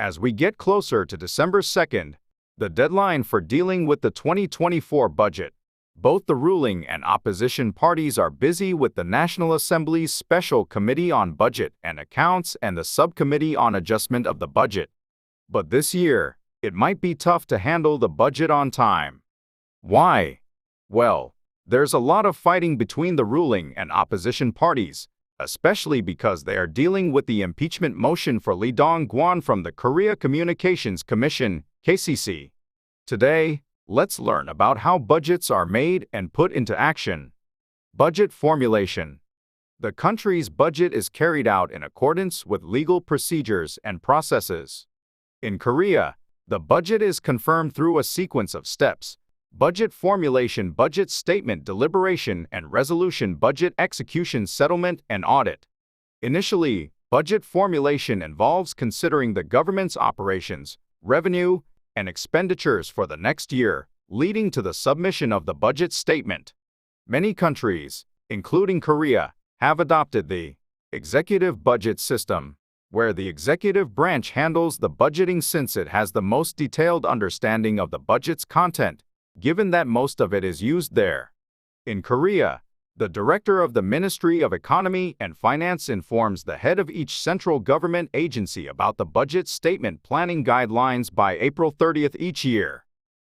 As we get closer to December 2nd, the deadline for dealing with the 2024 budget, both the ruling and opposition parties are busy with the National Assembly's Special Committee on Budget and Accounts and the Subcommittee on Adjustment of the Budget. But this year, it might be tough to handle the budget on time. Why? Well, there's a lot of fighting between the ruling and opposition parties, especially because they are dealing with the impeachment motion for Lee Dong-kwon from the Korea Communications Commission, KCC. Today, let's learn about how budgets are made and put into action. Budget formulation. The country's budget is carried out in accordance with legal procedures and processes. In Korea, the budget is confirmed through a sequence of steps: budget formulation, budget statement, deliberation and resolution, budget execution, settlement, and audit. Initially, budget formulation involves considering the government's operations, revenue, and expenditures for the next year, leading to the submission of the budget statement. Many countries, including Korea, have adopted the executive budget system, where the executive branch handles the budgeting since it has the most detailed understanding of the budget's content, given that most of it is used there. In Korea, the director of the Ministry of Economy and Finance informs the head of each central government agency about the budget statement planning guidelines by April 30th each year.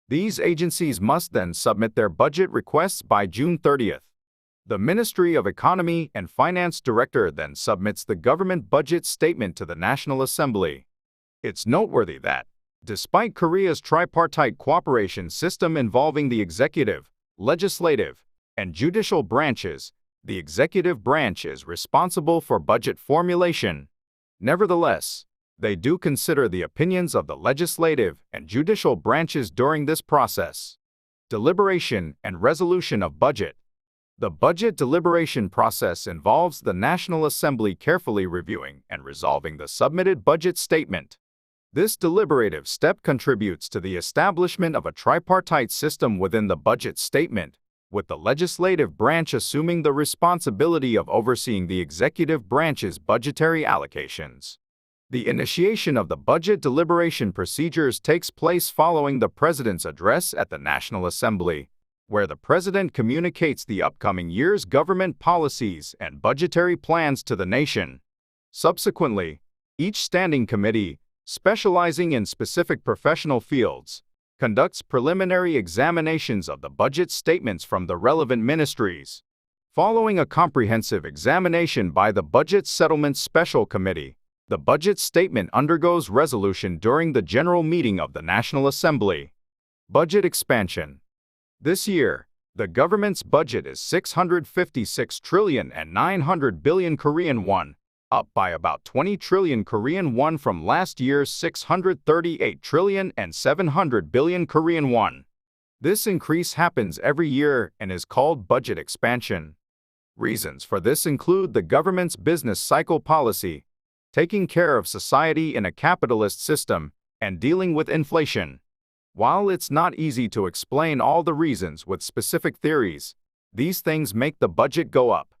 These agencies must then submit their budget requests by June 30th. The Ministry of Economy and Finance director then submits the government budget statement to the National Assembly. It's noteworthy that, despite Korea's tripartite cooperation system involving the executive, legislative, and judicial branches, the executive branch is responsible for budget formulation. Nevertheless, they do consider the opinions of the legislative and judicial branches during this process. Deliberation and resolution of budget. The budget deliberation process involves the National Assembly carefully reviewing and resolving the submitted budget statement. This deliberative step contributes to the establishment of a tripartite system within the budget statement, with the legislative branch assuming the responsibility of overseeing the executive branch's budgetary allocations. The initiation of the budget deliberation procedures takes place following the President's address at the National Assembly, where the President communicates the upcoming year's government policies and budgetary plans to the nation. Subsequently, each standing committee, specializing in specific professional fields, conducts preliminary examinations of the budget statements from the relevant ministries. Following a comprehensive examination by the Budget Settlement Special Committee, the budget statement undergoes resolution during the general meeting of the National Assembly. Budget expansion. This year, the government's budget is 656 trillion and 900 billion Korean won, up by about 20 trillion Korean won from last year's 638 trillion and 700 billion Korean won. This increase happens every year and is called budget expansion. Reasons for this include the government's business cycle policy, taking care of society in a capitalist system, and dealing with inflation. While it's not easy to explain all the reasons with specific theories, these things make the budget go up.